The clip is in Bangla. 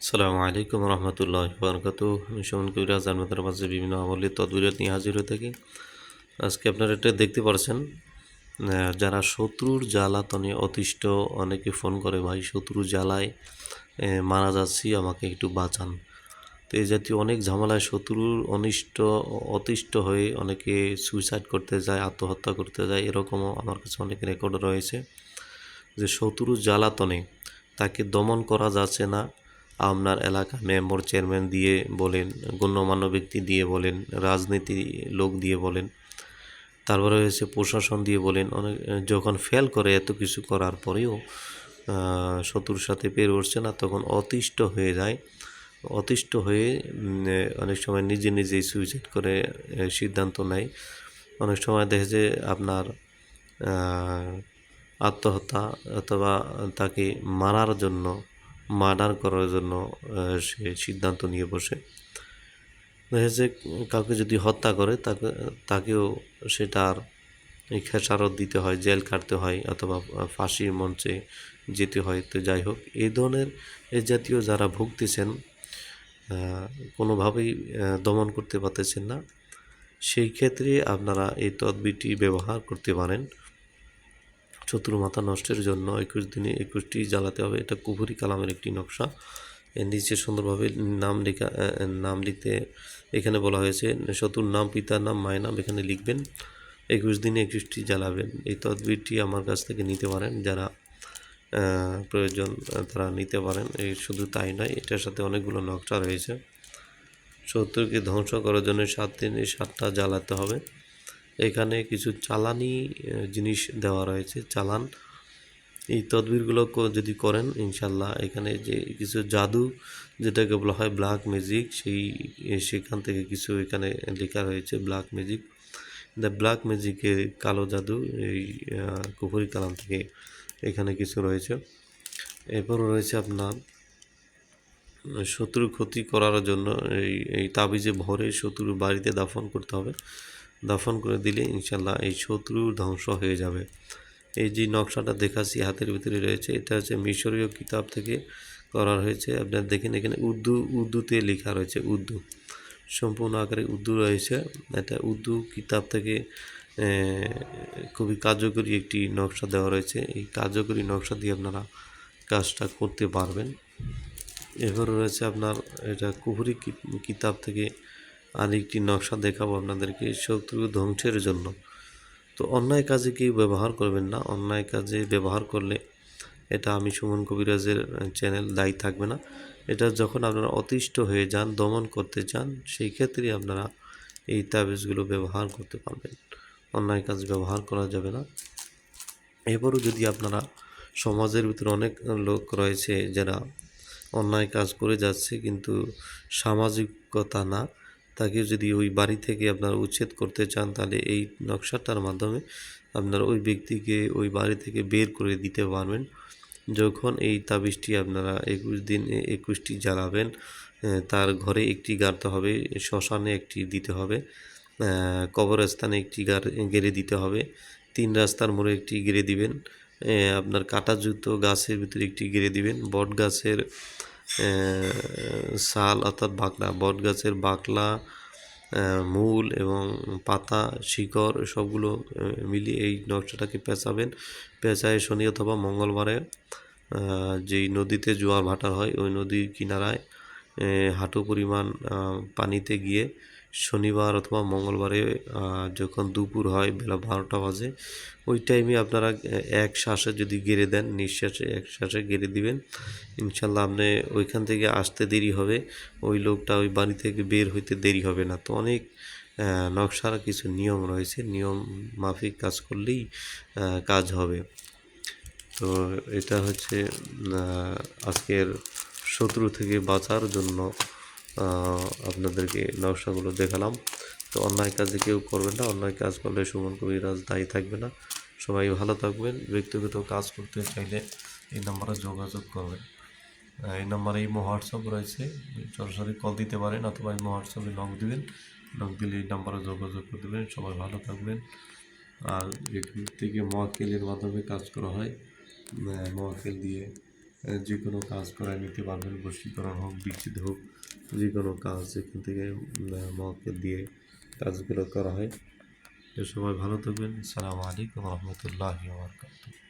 আসসালামু আলাইকুম রহমতুল্লাহ বারকাতুহ। আমি সুমন কবির জানমাতার মাঝে বিভিন্ন আমলের তদবিরাত নিয়ে হাজির হয়ে থাকি। আজকে আপনারা এটা দেখতে পারছেন, যারা শত্রুর জ্বালাতনে অতিষ্ঠ, অনেকে ফোন করে, ভাই শত্রু জ্বালায় মারা যাচ্ছি, আমাকে একটু বাঁচান। তো এই জাতীয় অনেক ঝামেলায় শত্রুর অতিষ্ঠ হয়ে অনেকে সুইসাইড করতে যায়, আত্মহত্যা করতে যায়। এরকমও আমার কাছে অনেক রেকর্ড রয়েছে যে শত্রুর জ্বালাতনে তাকে দমন করা যাচ্ছে না। আপনার এলাকা মেম্বার চেয়ারম্যান দিয়ে বলেন, গণ্যমান্য ব্যক্তি দিয়ে বলেন, রাজনীতি লোক দিয়ে বলেন, তারপরে হয়েছে প্রশাসন দিয়ে বলেন, অনেক যখন ফেল করে এত কিছু করার পরেও শত্রুর সাথে পেরে উঠছে না, তখন অতিষ্ঠ হয়ে যায়। অতিষ্ঠ হয়ে অনেক সময় নিজে নিজেই সুইসাইড করে সিদ্ধান্ত নেয়। অনেক সময় দেখে যে আপনার আত্মহত্যা অথবা তাকে মারার জন্য, মার্ডার করার জন্য সে সিদ্ধান্ত নিয়ে বসে। দেখা যায় কাউকে যদি হত্যা করে তাকেও সেটার খেসারত দিতে হয়, জেল কাটতে হয় অথবা ফাঁসির মঞ্চে যেতে হয়। তো যাই হোক, এই জাতীয় যারা ভুগতেছেন, কোনোভাবেই দমন করতে পারতেছেন না, সেই ক্ষেত্রে আপনারা এই তদবিরটি ব্যবহার করতে পারেন। শত্রু মাথা নষ্টের জন্য 21 দিনে 21টি জ্বালাতে হবে। এটা কুফরি কালামের একটি নকশা। এর নিচে সুন্দরভাবে নাম লিখতে এখানে বলা হয়েছে, শত্রুর নাম, পিতার নাম, মায়ের নাম এখানে লিখবেন। 21 দিনে 21টি জ্বালাবেন। এই তদবিরটি আমার কাছ থেকে নিতে পারেন, যারা প্রয়োজন তারা নিতে পারেন। এই শুধু তাই নয়, এটার সাথে অনেকগুলো নকশা রয়েছে। শত্রুকে ধ্বংস করার জন্য 7 দিনে 7টা জ্বালাতে হবে। এখানে কিছু চালানি জিনিস দেওয়া রয়েছে, চালান। এই তদবিরগুলো যদি করেন, ইনশাল্লাহ এখানে যে কিছু জাদু, যেটাকে বলা হয় ব্ল্যাক ম্যাজিক, সেখান থেকে কিছু এখানে লেখা রয়েছে, ব্ল্যাক ম্যাজিক, দ্য ব্ল্যাক ম্যাজিকের কালো জাদু, এই কুফরি কালাম থেকে এখানে কিছু রয়েছে। এরপর রয়েছে আপনার শত্রুর ক্ষতি করার জন্য এই তাবিজে ভরে শত্রুর বাড়িতে দাফন করতে হবে। দাফন করে দিলে ইনশাল্লাহ এই শত্রুর ধ্বংস হয়ে যাবে। এই যে নকশাটা দেখাচ্ছি হাতের ভিতরে রয়েছে, এটা হচ্ছে মিশরীয় কিতাব থেকে করা হয়েছে। আপনারা দেখেন এখানে উর্দুতে লেখা রয়েছে, উর্দু সম্পূর্ণ আকারে উর্দু রয়েছে। এটা উর্দু কিতাব থেকে খুবই কার্যকরী একটি নকশা দেওয়া রয়েছে। এই কার্যকরী নকশা দিয়ে আপনারা কাজটা করতে পারবেন। এরপর রয়েছে আপনার এটা কুফরি কিতাব থেকে আরেকটি নকশা দেখাবো আপনাদেরকে, শত্রু ধ্বংসের জন্য। তো অন্যায় কাজে কেউ ব্যবহার করবেন না। অন্যায় কাজে ব্যবহার করলে এটা আমি সুমন কবিরাজের চ্যানেল দায়ী থাকবে না। এটা যখন আপনারা অতিষ্ঠ হয়ে যান, দমন করতে চান, সেই ক্ষেত্রে আপনারা এই তাবিজগুলো ব্যবহার করতে পারবেন। অন্যায় কাজ ব্যবহার করা যাবে না। এরপরও যদি আপনারা, সমাজের ভিতরে অনেক লোক রয়েছে যারা অন্যায় কাজ করে যাচ্ছে কিন্তু সামাজিকতা না, তাকে যদি ওই বাড়ি থেকে আপনারা উচ্ছেদ করতে চান, তাহলে এই নকশাটার মাধ্যমে আপনারা ওই ব্যক্তিকে ওই বাড়ি থেকে বের করে দিতে পারবেন। যখন এই তাবিজটি আপনারা 21 দিন 21টি জ্বালাবেন, তার ঘরে একটি গাড়তে হবে, শ্মশানে একটি দিতে হবে, কবরস্থানে একটি গেড়ে দিতে হবে, 3 রাস্তার মোড়ে একটি গেড়ে দিবেন, আপনার কাটা জুতো গাছের ভিতরে একটি গেড়ে দিবেন, বট গাছের ছাল অর্থাৎ বাকলা, বট গাছের বাকলা, মূল এবং পাতা, শিকড় সবগুলো মিলিয়ে এই নকশাটাকে পেঁচাবেন। পেঁচায় শনি অথবা মঙ্গলবারে যেই নদীতে জোয়ার ভাটা হয়, ওই নদীর কিনারায় হাঁটু পরিমাণ পানিতে গিয়ে শনিবার অথবা মঙ্গলবারে যখন দুপুর হয়, বেলা 12টা বাজে, ওই টাইমে আপনারা এক শ্বাসে যদি গেড়ে দেন, নিঃশ্বাসে এক শ্বাসে গেড়ে দিবেন, ইনশাল্লাহ আপনি ওইখান থেকে আসতে দেরি হবে, ওই লোকটা ওই বাড়ি থেকে বের হইতে দেরি হবে না। তো অনেক নকশার কিছু নিয়ম রয়েছে, নিয়ম মাফিক কাজ করলেই কাজ হবে। তো এটা হচ্ছে আজকের শত্রু থেকে বাঁচার জন্য আপনাদেরকে নকশাগুলো দেখালাম। তো অন্যায় কাজে কেউ করবেন না, অন্যায় কাজ করলে সুমন কবিরাজ দায়ী থাকবে না। সবাই ভালো থাকবেন। ব্যক্তিগত কাজ করতে চাইলে এই নাম্বারে যোগাযোগ করবেন। এই নাম্বারে ইমো হোয়াটসঅ্যাপ রয়েছে, সরাসরি কল দিতে পারেন অথবা ইমো হোয়াটসঅ্যাপে নক দিবেন, নক দিলে এই নাম্বারে যোগাযোগ করে দেবেন। সবাই ভালো থাকবেন। আর এখান থেকে মোয়াক্কেলের মাধ্যমে কাজ করা হয়, মোয়াক্কেল দিয়ে যে কোনো কাজ করায় নিতে পারবেন, বশীকরণ হোক, বিচ্ছেদ হোক, যে কোনো কাজ এখান থেকে মক্কেল দিয়ে কাজগুলো করা হয়। তো সবাই ভালো থাকবেন। আসসালামু আলাইকুম রহমতুল্লাহি ওয়া বারাকাতুহু।